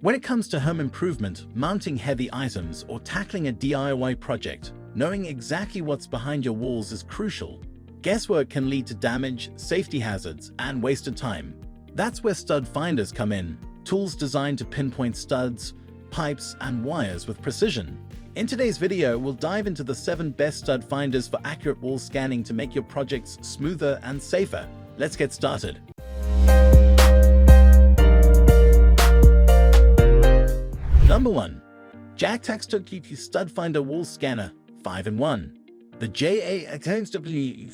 When it comes to home improvement, mounting heavy items, or tackling a DIY project, knowing exactly what's behind your walls is crucial. Guesswork can lead to damage, safety hazards, and wasted time. That's where stud finders come in, tools designed to pinpoint studs, pipes, and wires with precision. In today's video, we'll dive into the 7 best stud finders for accurate wall scanning to make your projects smoother and safer. Let's get started. Number 1. JAXWQ Stud Finder Wall Scanner 5-in-1. The JAXWQ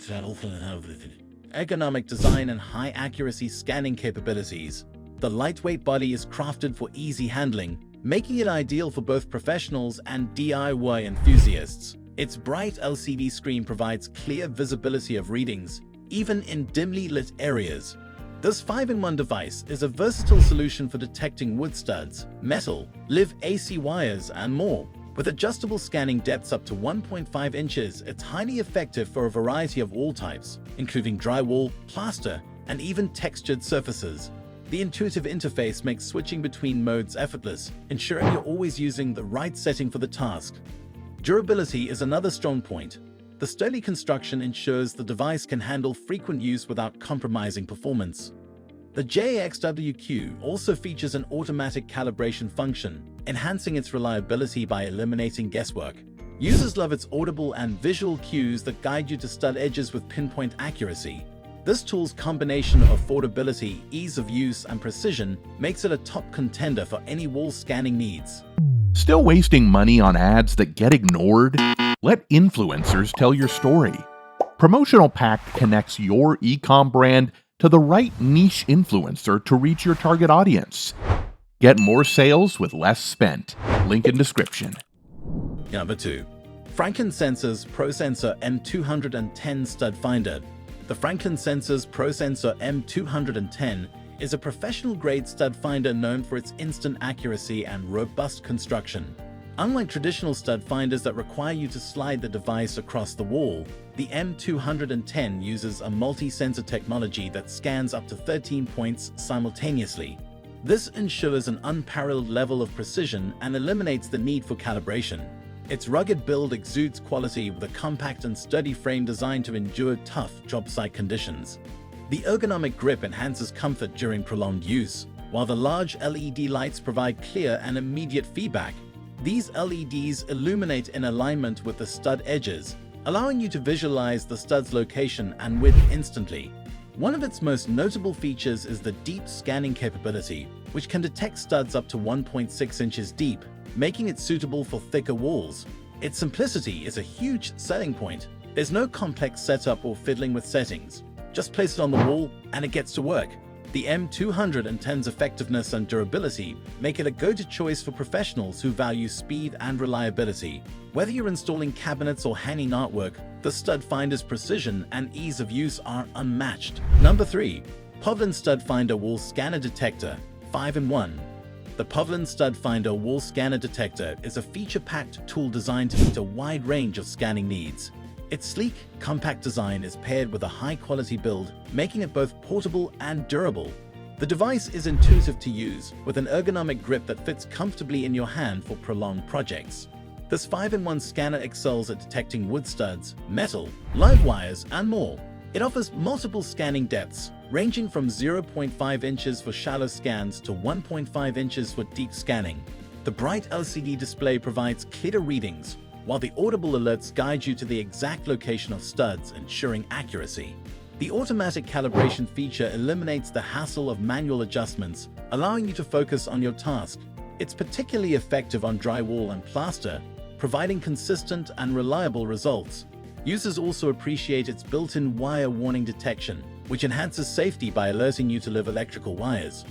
ergonomic design and high accuracy scanning capabilities. The lightweight body is crafted for easy handling, making it ideal for both professionals and DIY enthusiasts. Its bright LCD screen provides clear visibility of readings, even in dimly lit areas. This 5-in-1 device is a versatile solution for detecting wood studs, metal, live AC wires, and more. With adjustable scanning depths up to 1.5 inches, it's highly effective for a variety of wall types, including drywall, plaster, and even textured surfaces. The intuitive interface makes switching between modes effortless, ensuring you're always using the right setting for the task. Durability is another strong point. The sturdy construction ensures the device can handle frequent use without compromising performance. The JAXWQ also features an automatic calibration function, enhancing its reliability by eliminating guesswork. Users love its audible and visual cues that guide you to stud edges with pinpoint accuracy. This tool's combination of affordability, ease of use, and precision makes it a top contender for any wall scanning needs. Still wasting money on ads that get ignored? Let influencers tell your story. Promotional Pack connects your e-com brand to the right niche influencer to reach your target audience. Get more sales with less spent. Link in description. Number 2. Sensor's ProSensor M210 Stud Finder. The Sensor's ProSensor M210 is a professional-grade stud finder known for its instant accuracy and robust construction. Unlike traditional stud finders that require you to slide the device across the wall, the M210 uses a multi-sensor technology that scans up to 13 points simultaneously. This ensures an unparalleled level of precision and eliminates the need for calibration. Its rugged build exudes quality with a compact and sturdy frame designed to endure tough job site conditions. The ergonomic grip enhances comfort during prolonged use, while the large LED lights provide clear and immediate feedback. These LEDs illuminate in alignment with the stud edges, allowing you to visualize the stud's location and width instantly. One of its most notable features is the deep scanning capability, which can detect studs up to 1.6 inches deep, making it suitable for thicker walls. Its simplicity is a huge selling point. There's no complex setup or fiddling with settings. Just place it on the wall and it gets to work. The M210's effectiveness and durability make it a go-to choice for professionals who value speed and reliability. Whether you're installing cabinets or hanging artwork, the stud finder's precision and ease of use are unmatched. Number 3. Povlen Stud Finder Wall Scanner Detector 5-in-1. The Povlen Stud Finder Wall Scanner Detector is a feature-packed tool designed to meet a wide range of scanning needs. Its sleek, compact design is paired with a high-quality build, making it both portable and durable. The device is intuitive to use, with an ergonomic grip that fits comfortably in your hand for prolonged projects. This 5-in-1 scanner excels at detecting wood studs, metal, live wires, and more. It offers multiple scanning depths, ranging from 0.5 inches for shallow scans to 1.5 inches for deep scanning. The bright LCD display provides clear readings, while the audible alerts guide you to the exact location of studs, ensuring accuracy. The automatic calibration feature eliminates the hassle of manual adjustments, allowing you to focus on your task. It's particularly effective on drywall and plaster, providing consistent and reliable results. Users also appreciate its built-in wire warning detection, which enhances safety by alerting you to live electrical wires.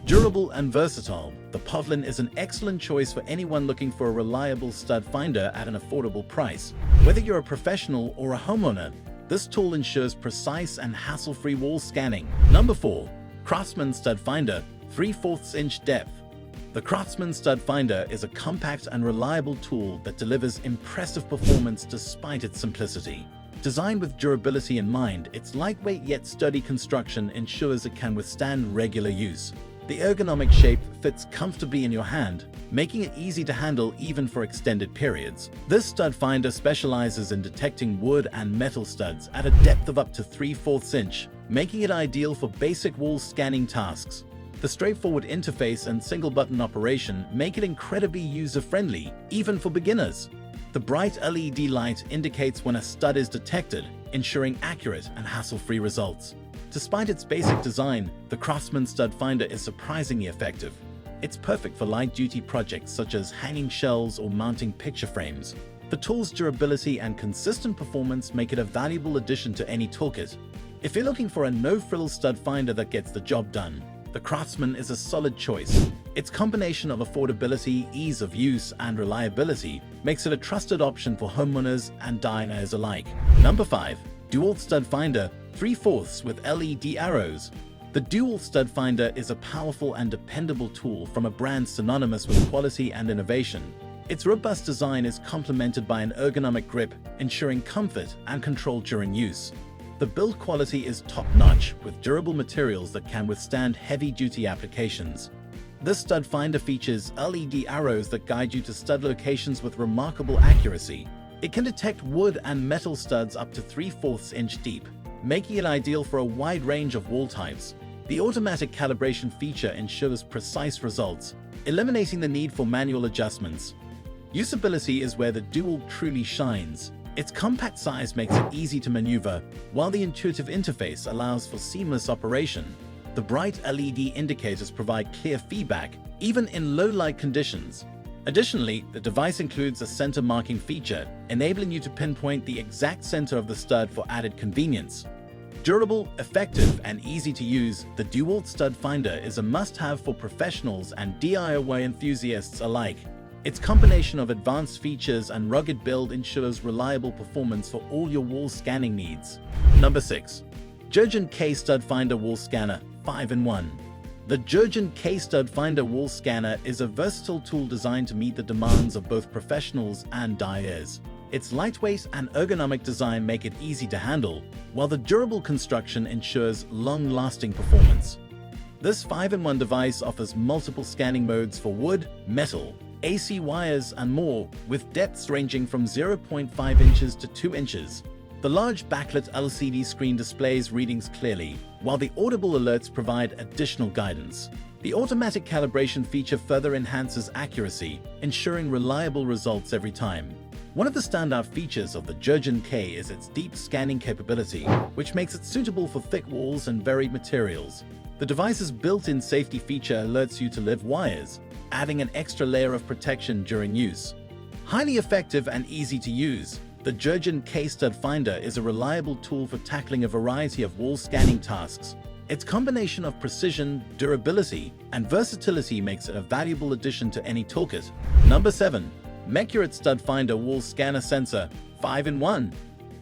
Durable and versatile, the Povlen is an excellent choice for anyone looking for a reliable stud finder at an affordable price. Whether you're a professional or a homeowner, this tool ensures precise and hassle-free wall scanning. Number 4. CRAFTSMAN Stud Finder 3/4 inch Depth. The CRAFTSMAN Stud Finder is a compact and reliable tool that delivers impressive performance despite its simplicity. Designed with durability in mind, its lightweight yet sturdy construction ensures it can withstand regular use. The ergonomic shape fits comfortably in your hand, making it easy to handle even for extended periods. This stud finder specializes in detecting wood and metal studs at a depth of up to 3/4 inch, making it ideal for basic wall scanning tasks. The straightforward interface and single-button operation make it incredibly user-friendly, even for beginners. The bright LED light indicates when a stud is detected, ensuring accurate and hassle-free results. Despite its basic design, the CRAFTSMAN stud finder is surprisingly effective. It's perfect for light-duty projects such as hanging shelves or mounting picture frames. The tool's durability and consistent performance make it a valuable addition to any toolkit. If you're looking for a no-frills stud finder that gets the job done, the CRAFTSMAN is a solid choice. Its combination of affordability, ease of use, and reliability makes it a trusted option for homeowners and diners alike. Number 5. DEWALT Stud Finder 3/4 with LED arrows. The DEWALT Stud Finder is a powerful and dependable tool from a brand synonymous with quality and innovation. Its robust design is complemented by an ergonomic grip, ensuring comfort and control during use. The build quality is top-notch, with durable materials that can withstand heavy-duty applications. This stud finder features LED arrows that guide you to stud locations with remarkable accuracy. It can detect wood and metal studs up to 3/4 inch deep, making it ideal for a wide range of wall types. The automatic calibration feature ensures precise results, eliminating the need for manual adjustments. Usability is where the DEWALT truly shines. Its compact size makes it easy to maneuver, while the intuitive interface allows for seamless operation. The bright LED indicators provide clear feedback, even in low-light conditions. Additionally, the device includes a center marking feature, enabling you to pinpoint the exact center of the stud for added convenience. Durable, effective, and easy to use, the DEWALT Stud Finder is a must-have for professionals and DIY enthusiasts alike. Its combination of advanced features and rugged build ensures reliable performance for all your wall scanning needs. Number 6. Jurgen K Stud Finder Wall Scanner 5-in-1. The Jurgen K Stud Finder Wall Scanner is a versatile tool designed to meet the demands of both professionals and DIYers. Its lightweight and ergonomic design make it easy to handle, while the durable construction ensures long-lasting performance. This 5-in-1 device offers multiple scanning modes for wood, metal, AC wires, and more, with depths ranging from 0.5 inches to 2 inches. The large backlit LCD screen displays readings clearly, while the audible alerts provide additional guidance. The automatic calibration feature further enhances accuracy, ensuring reliable results every time. One of the standout features of the Jurgen K is its deep scanning capability, which makes it suitable for thick walls and varied materials. The device's built-in safety feature alerts you to live wires, adding an extra layer of protection during use. Highly effective and easy to use, the Jurgen K Stud Finder is a reliable tool for tackling a variety of wall scanning tasks. Its combination of precision, durability, and versatility makes it a valuable addition to any toolkit. Number 7. Mecurate Stud Finder Wall Scanner Sensor 5-in-1.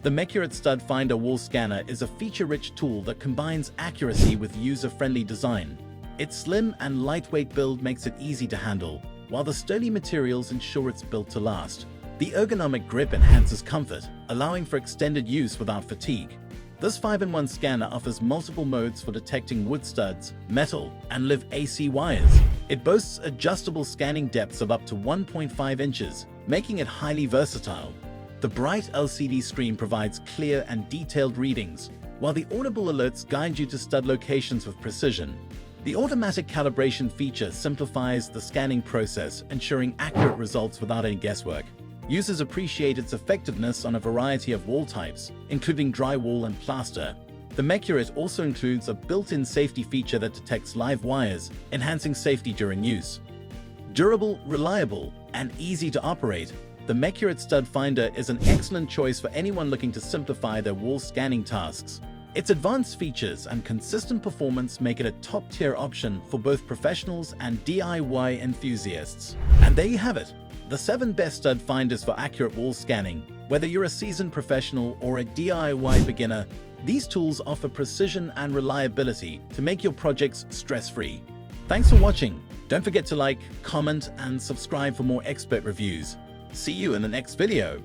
The Mecurate Stud Finder Wall Scanner is a feature-rich tool that combines accuracy with user-friendly design. Its slim and lightweight build makes it easy to handle, while the sturdy materials ensure it's built to last. The ergonomic grip enhances comfort, allowing for extended use without fatigue. This 5-in-1 scanner offers multiple modes for detecting wood studs, metal, and live AC wires. It boasts adjustable scanning depths of up to 1.5 inches, making it highly versatile. The bright LCD screen provides clear and detailed readings, while the audible alerts guide you to stud locations with precision. The automatic calibration feature simplifies the scanning process, ensuring accurate results without any guesswork. Users appreciate its effectiveness on a variety of wall types, including drywall and plaster. The Mecurate also includes a built-in safety feature that detects live wires, enhancing safety during use. Durable, reliable, and easy to operate, the Mecurate Stud Finder is an excellent choice for anyone looking to simplify their wall scanning tasks. Its advanced features and consistent performance make it a top-tier option for both professionals and DIY enthusiasts. And there you have it, the 7 best stud finders for accurate wall scanning. Whether you're a seasoned professional or a DIY beginner, these tools offer precision and reliability to make your projects stress-free. Thanks for watching. Don't forget to like, comment, and subscribe for more expert reviews. See you in the next video.